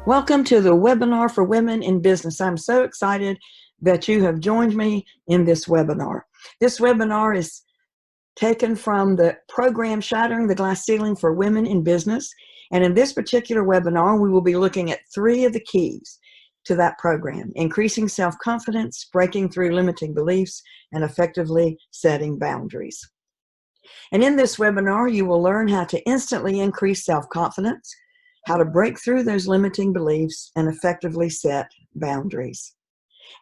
Welcome to the webinar for women in business. I'm so excited that you have joined me in this webinar. This webinar is taken from the program Shattering the Glass Ceiling for Women in Business. And in this particular webinar, we will be looking at 3 of the keys to that program: increasing self-confidence, breaking through limiting beliefs, and effectively setting boundaries. And in this webinar, you will learn how to instantly increase self-confidence, how to break through those limiting beliefs, and effectively set boundaries.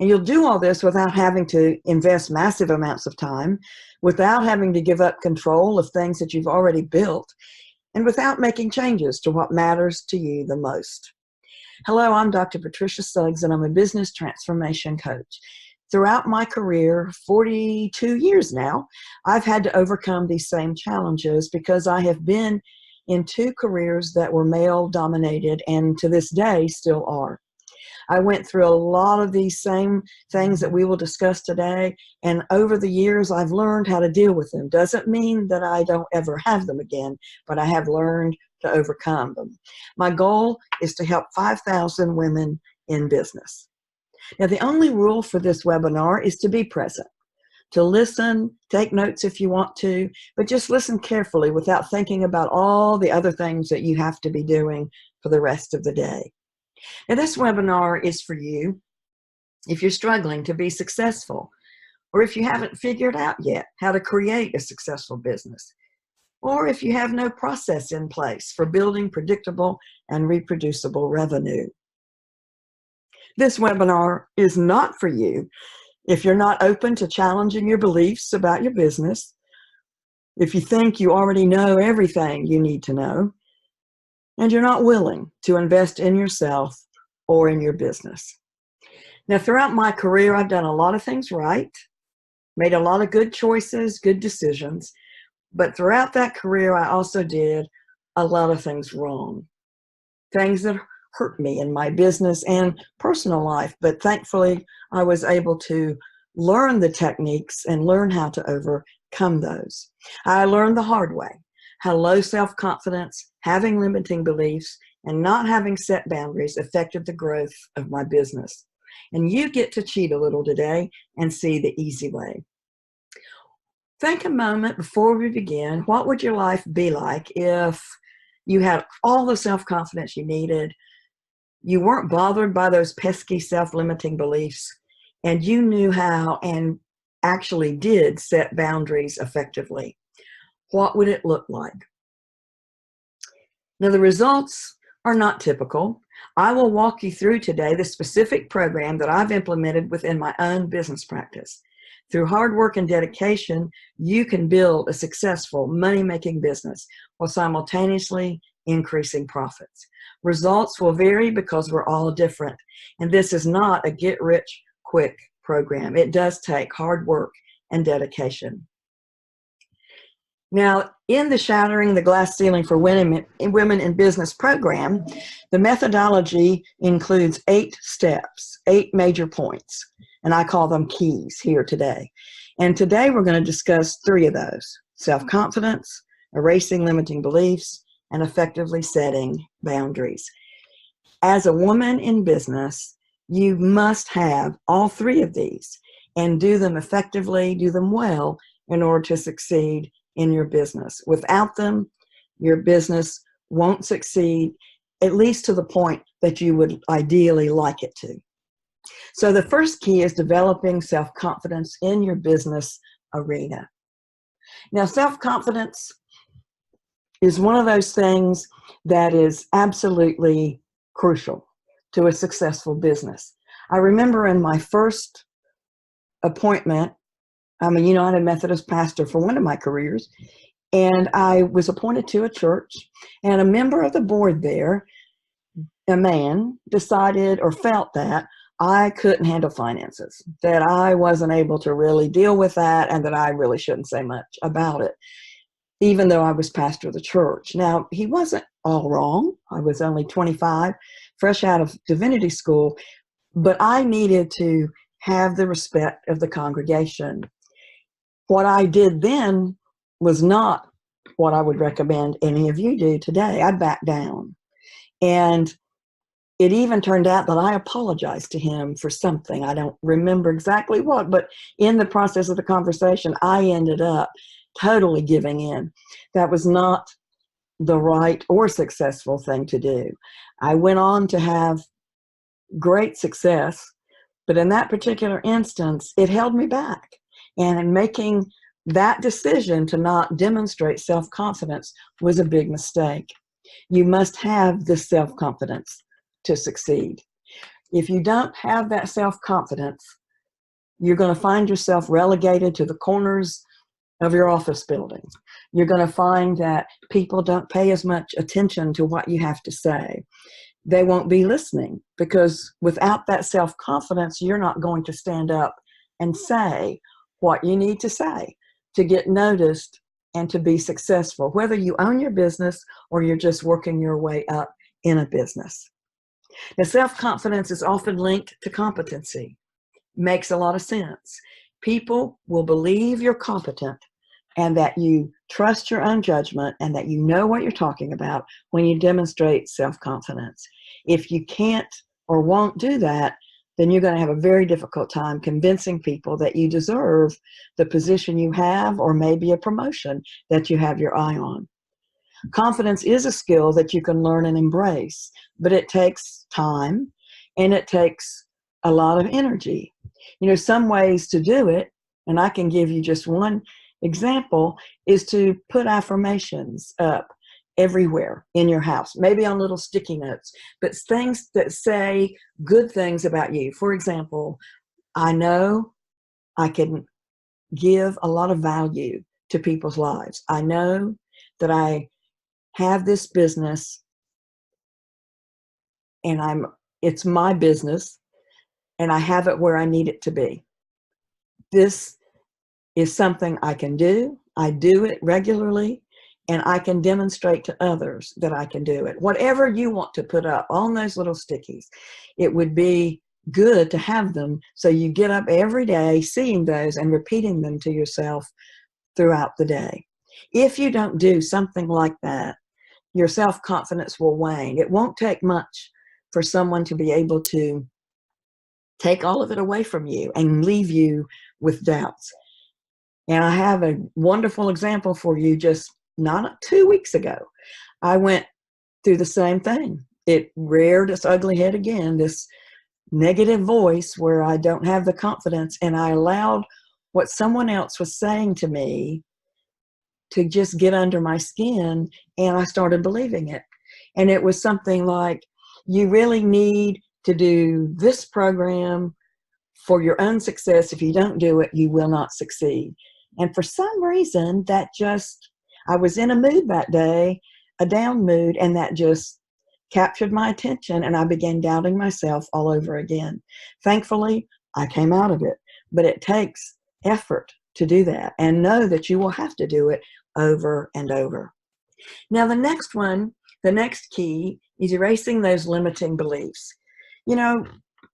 And you'll do all this without having to invest massive amounts of time, without having to give up control of things that you've already built, and without making changes to what matters to you the most. Hello, I'm Dr. Patricia Suggs, and I'm a business transformation coach. Throughout my career, 42 years now, I've had to overcome these same challenges because I have been in 2 careers that were male-dominated and to this day still are. I went through a lot of these same things that we will discuss today, and over the years I've learned how to deal with them. Doesn't mean that I don't ever have them again, but I have learned to overcome them. My goal is to help 5,000 women in business. Now, the only rule for this webinar is to be present, to listen, take notes if you want to, but just listen carefully without thinking about all the other things that you have to be doing for the rest of the day. Now, this webinar is for you if you're struggling to be successful, or if you haven't figured out yet how to create a successful business, or if you have no process in place for building predictable and reproducible revenue. This webinar is not for you if you're not open to challenging your beliefs about your business, if you think you already know everything you need to know, and you're not willing to invest in yourself or in your business. Now, throughout my career, I've done a lot of things right, made a lot of good choices, good decisions, but throughout that career, I also did a lot of things wrong, things that hurt me in my business and personal life, but thankfully I was able to learn the techniques and learn how to overcome those. I learned the hard way how low self-confidence, having limiting beliefs, and not having set boundaries affected the growth of my business. And you get to cheat a little today and see the easy way. Think a moment before we begin. What would your life be like if you had all the self-confidence you needed, you weren't bothered by those pesky self-limiting beliefs, and you knew how and actually did set boundaries effectively? What would it look like? Now, the results are not typical. I will walk you through today the specific program that I've implemented within my own business practice. Through hard work and dedication, you can build a successful money-making business while simultaneously increasing profits. Results will vary because we're all different, and this is not a get-rich-quick program. It does take hard work and dedication. Now, in the Shattering the Glass Ceiling for Women in Business program, the methodology includes 8 steps, 8 major points, and I call them keys here today. And today we're going to discuss 3 of those: self-confidence, erasing limiting beliefs, and effectively setting boundaries. As a woman in business, you must have all 3 of these and do them effectively, do them well in order to succeed in your business. Without them, your business won't succeed, at least to the point that you would ideally like it to. So the first key is developing self-confidence in your business arena. Now, self-confidence is one of those things that is absolutely crucial to a successful business. I remember in my first appointment, I'm a United Methodist pastor for one of my careers, and I was appointed to a church, and a member of the board there, a man, decided or felt that I couldn't handle finances, that I wasn't able to really deal with that, and that I really shouldn't say much about it, even though I was pastor of the church. Now, he wasn't all wrong. I was only 25, fresh out of divinity school, but I needed to have the respect of the congregation. What I did then was not what I would recommend any of you do today. I backed down. And it even turned out that I apologized to him for something. I don't remember exactly what, but in the process of the conversation, I ended up totally giving in. That was not the right or successful thing to do. I went on to have great success, but in that particular instance, it held me back. And in making that decision to not demonstrate self-confidence was a big mistake. You must have the self-confidence to succeed. If you don't have that self-confidence, you're going to find yourself relegated to the corners of your office building. You're going to find that people don't pay as much attention to what you have to say. They won't be listening, because without that self-confidence, you're not going to stand up and say what you need to say to get noticed and to be successful, whether you own your business or you're just working your way up in a business. Now, self-confidence is often linked to competency. Makes a lot of sense. People will believe you're competent and that you trust your own judgment and that you know what you're talking about when you demonstrate self-confidence. If you can't or won't do that, then you're going to have a very difficult time convincing people that you deserve the position you have, or maybe a promotion that you have your eye on. Confidence is a skill that you can learn and embrace, but it takes time and it takes a lot of energy. You know, some ways to do it, and I can give you just one example, is to put affirmations up everywhere in your house, maybe on little sticky notes, but things that say good things about you. For example, I know I can give a lot of value to people's lives. I know that I have this business and it's my business and I have it where I need it to be. This is something I can do. I do it regularly, and I can demonstrate to others that I can do it. Whatever you want to put up on those little stickies, it would be good to have them so you get up every day seeing those and repeating them to yourself throughout the day. If you don't do something like that, your self-confidence will wane. It won't take much for someone to be able to take all of it away from you and leave you with doubts. And I have a wonderful example for you. Just not 2 weeks ago, I went through the same thing. It reared its ugly head again, this negative voice where I don't have the confidence, and I allowed what someone else was saying to me to just get under my skin, and I started believing it. And it was something like, you really need to do this program for your own success. If you don't do it, you will not succeed. And for some reason, I was in a mood that day, a down mood, and that just captured my attention, and I began doubting myself all over again. Thankfully, I came out of it, but it takes effort to do that, and know that you will have to do it over and over. Now, the next key is erasing those limiting beliefs. You know,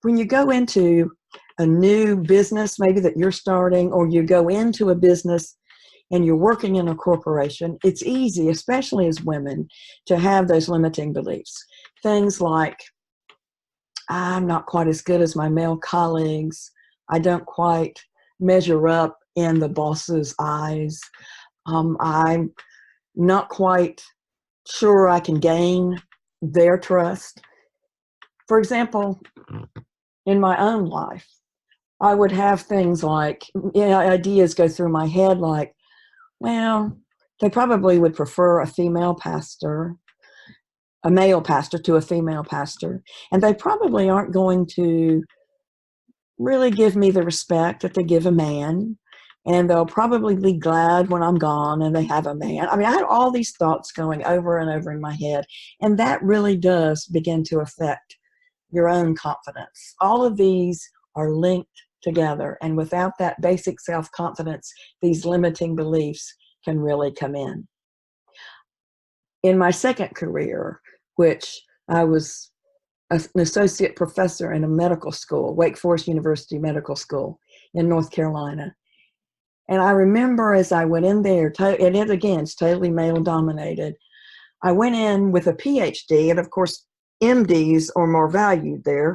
when you go into a new business, maybe that you're starting, or you go into a business and you're working in a corporation, it's easy, especially as women, to have those limiting beliefs. Things like, I'm not quite as good as my male colleagues. I don't quite measure up in the boss's eyes. I'm not quite sure I can gain their trust. For example, in my own life, I would have things like, ideas go through my head like, well, they probably would prefer a male pastor to a female pastor, and they probably aren't going to really give me the respect that they give a man, and they'll probably be glad when I'm gone and they have a man. I mean, I had all these thoughts going over and over in my head, and that really does begin to affect your own confidence. All of these are linked together, and without that basic self-confidence, these limiting beliefs can really come in. In my second career, which I was an associate professor in a medical school, Wake Forest University Medical School in North Carolina. And I remember as I went in there, and it again, it's totally male dominated. I went in with a PhD, and of course, MDs are more valued there,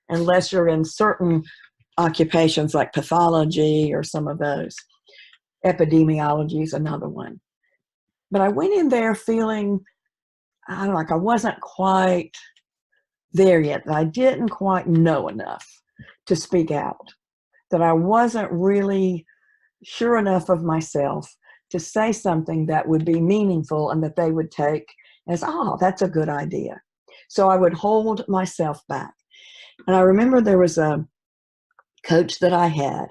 unless you're in certain occupations like pathology or some of those. Epidemiology is another one. But I went in there feeling, I don't know, like I wasn't quite there yet, that I didn't quite know enough to speak out, that I wasn't really sure enough of myself to say something that would be meaningful and that they would take as, oh, that's a good idea. So I would hold myself back. And I remember there was a coach that I had,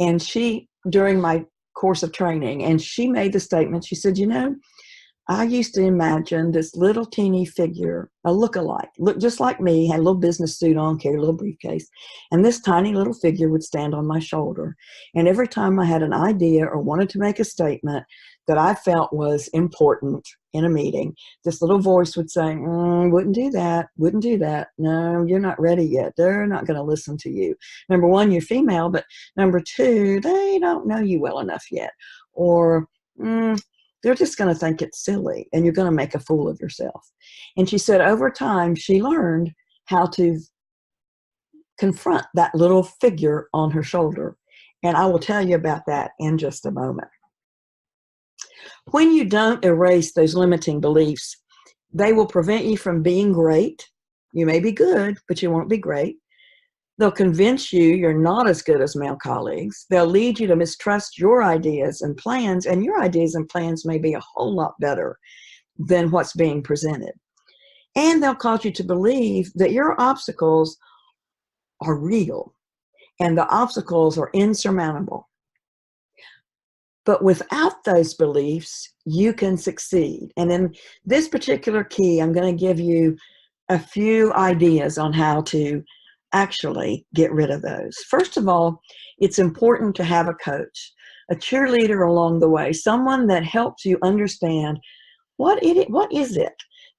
and she, during my course of training, and she made the statement, she said, you know, I used to imagine this little teeny figure, a look-alike, looked just like me, had a little business suit on, carried a little briefcase, and this tiny little figure would stand on my shoulder. And every time I had an idea or wanted to make a statement that I felt was important in a meeting, this little voice would say, wouldn't do that, wouldn't do that. No, you're not ready yet. They're not going to listen to you. Number one, you're female, but number two, they don't know you well enough yet. Or, they're just going to think it's silly and you're going to make a fool of yourself. And she said over time, she learned how to confront that little figure on her shoulder. And I will tell you about that in just a moment. When you don't erase those limiting beliefs, they will prevent you from being great. You may be good, but you won't be great. They'll convince you you're not as good as male colleagues. They'll lead you to mistrust your ideas and plans, and your ideas and plans may be a whole lot better than what's being presented. And they'll cause you to believe that your obstacles are real and the obstacles are insurmountable. But without those beliefs, you can succeed. And in this particular key, I'm going to give you a few ideas on how to actually get rid of those. First of all, it's important to have a coach, a cheerleader along the way, someone that helps you understand what is it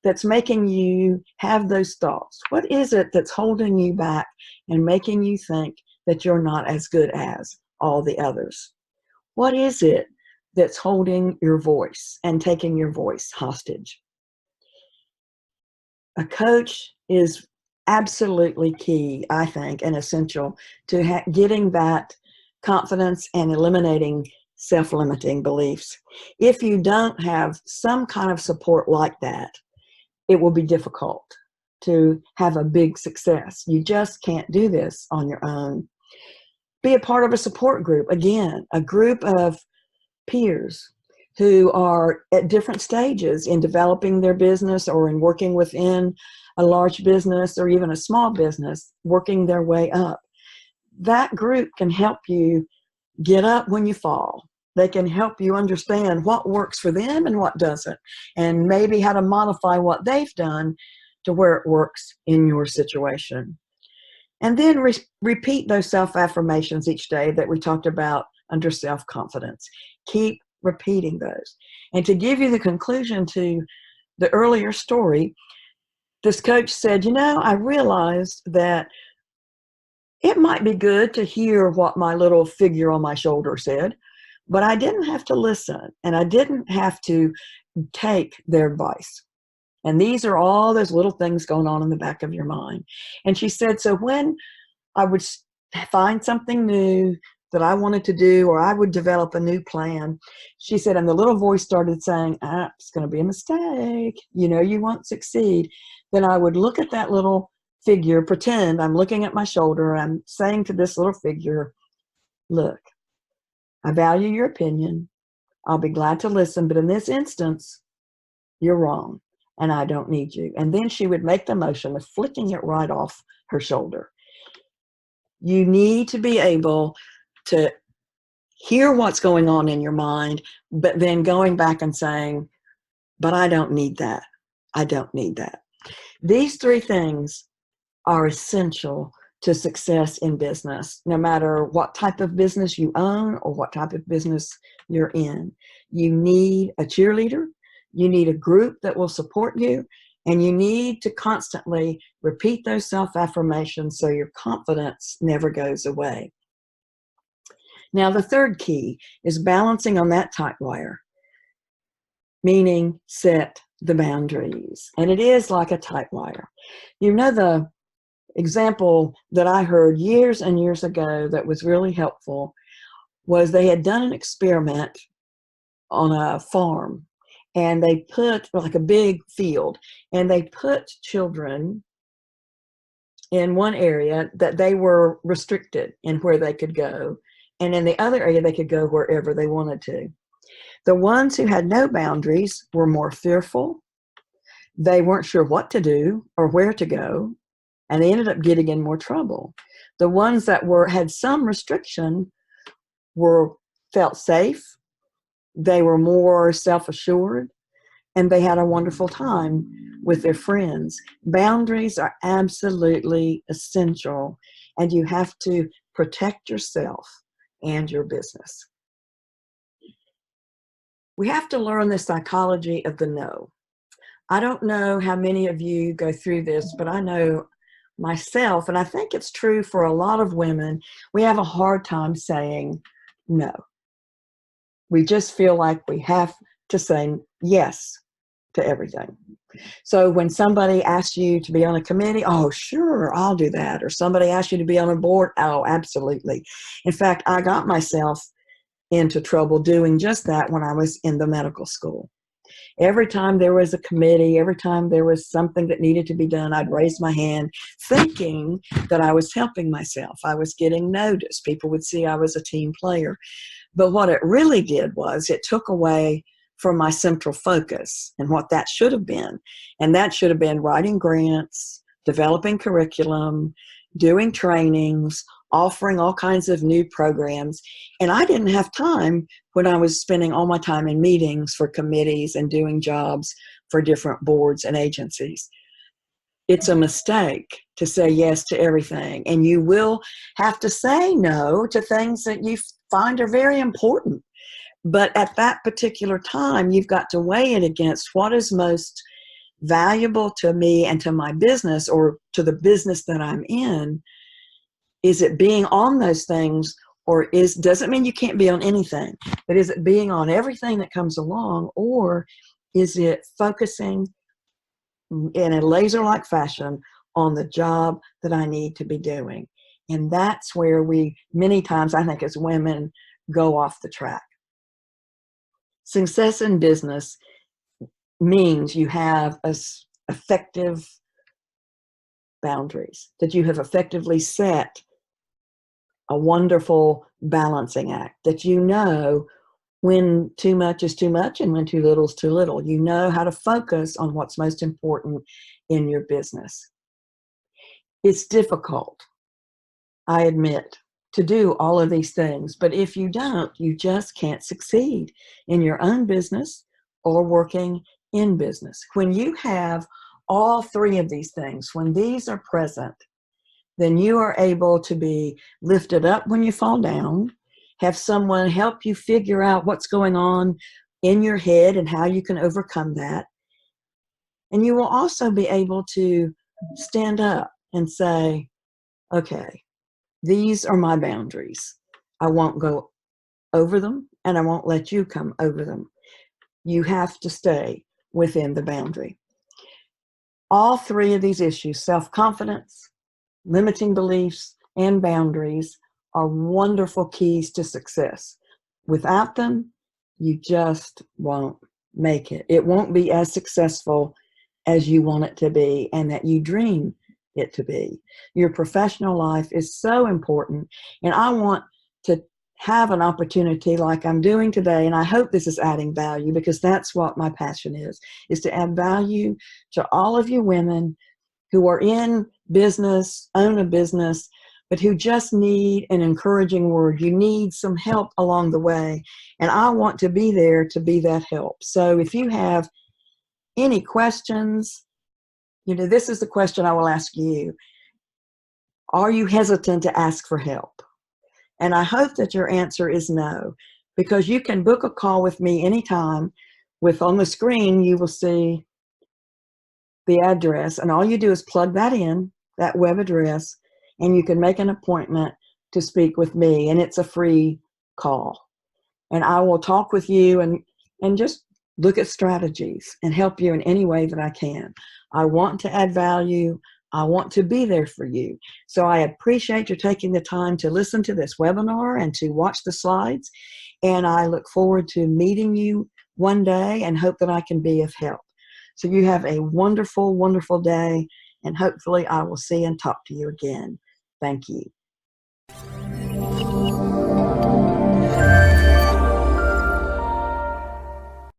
that's making you have those thoughts? What is it that's holding you back and making you think that you're not as good as all the others? What is it that's holding your voice and taking your voice hostage? A coach is absolutely key, I think, and essential to getting that confidence and eliminating self-limiting beliefs. If you don't have some kind of support like that, it will be difficult to have a big success. You just can't do this on your own. Be a part of a support group. Again, a group of peers who are at different stages in developing their business or in working within a large business or even a small business, working their way up. That group can help you get up when you fall. They can help you understand what works for them and what doesn't, and maybe how to modify what they've done to where it works in your situation. And then repeat those self-affirmations each day that we talked about under self-confidence. Keep repeating those. And to give you the conclusion to the earlier story, this coach said, you know, I realized that it might be good to hear what my little figure on my shoulder said, but I didn't have to listen and I didn't have to take their advice. And these are all those little things going on in the back of your mind. And she said, so when I would find something new that I wanted to do, or I would develop a new plan, she said, and the little voice started saying, it's going to be a mistake. You know, you won't succeed. Then I would look at that little figure, pretend I'm looking at my shoulder. I'm saying to this little figure, look, I value your opinion. I'll be glad to listen. But in this instance, you're wrong and I don't need you. And then she would make the motion of flicking it right off her shoulder. You need to be able to hear what's going on in your mind, but then going back and saying, but I don't need that. I don't need that. These three things are essential to success in business, no matter what type of business you own or what type of business you're in. You need a cheerleader, you need a group that will support you, and you need to constantly repeat those self-affirmations so your confidence never goes away. Now, the third key is balancing on that tight wire, meaning set the boundaries. And it is like a tight wire. You know, the example that I heard years and years ago that was really helpful was they had done an experiment on a farm, and they put like a big field, and they put children in one area that they were restricted in where they could go, and in the other area they could go wherever they wanted to. The ones who had no boundaries were more fearful. They weren't sure what to do or where to go, and they ended up getting in more trouble. The ones that had some restriction felt safe. They were more self-assured, and they had a wonderful time with their friends. Boundaries are absolutely essential, and you have to protect yourself and your business. We have to learn the psychology of the no. I don't know how many of you go through this, but I know myself, and I think it's true for a lot of women, we have a hard time saying no. We just feel like we have to say yes to everything. So when somebody asks you to be on a committee, oh, sure, I'll do that. Or somebody asks you to be on a board, oh, absolutely. In fact, I got myself into trouble doing just that when I was in the medical school. Every time there was a committee, every time there was something that needed to be done, I'd raise my hand thinking that I was helping myself. I was getting noticed. People would see I was a team player. But what it really did was it took away from my central focus and what that should have been. And that should have been writing grants, developing curriculum, doing trainings, offering all kinds of new programs. And I didn't have time when I was spending all my time in meetings for committees and doing jobs for different boards and agencies. It's a mistake to say yes to everything. And you will have to say no to things that you find are very important. But at that particular time, you've got to weigh it against what is most valuable to me and to my business, or to the business that I'm in. Is it being on those things, or doesn't mean you can't be on anything, but is it being on everything that comes along, or is it focusing in a laser-like fashion on the job that I need to be doing? And that's where we, many times, I think as women, go off the track. Success in business means you have effective boundaries, that you have effectively set a wonderful balancing act, that you know when too much is too much and when too little is too little. You know how to focus on what's most important in your business. It's difficult, I admit, to do all of these things, but if you don't, you just can't succeed in your own business or working in business. When you have all three of these things, when these are present, then you are able to be lifted up when you fall down, have someone help you figure out what's going on in your head and how you can overcome that. And you will also be able to stand up and say, okay, these are my boundaries. I won't go over them, and I won't let you come over them. You have to stay within the boundary. All three of these issues, self-confidence, limiting beliefs, and boundaries, are wonderful keys to success. Without them, you just won't make it. It won't be as successful as you want it to be and that you dream it to be. Your professional life is so important, and I want to have an opportunity like I'm doing today, and I hope this is adding value, because that's what my passion is to add value to all of you women who are in business, own a business, but who just need an encouraging word. You need some help along the way, and I want to be there to be that help. So if you have any questions, this is the question I will ask you. Are you hesitant to ask for help? And I hope that your answer is no, because you can book a call with me anytime. On the screen, you will see the address, and all you do is plug that in, that web address, and you can make an appointment to speak with me, and it's a free call. And I will talk with you and just look at strategies, and help you in any way that I can. I want to add value. I want to be there for you. So I appreciate you taking the time to listen to this webinar and to watch the slides. And I look forward to meeting you one day and hope that I can be of help. So you have a wonderful, wonderful day, and hopefully I will see and talk to you again. Thank you.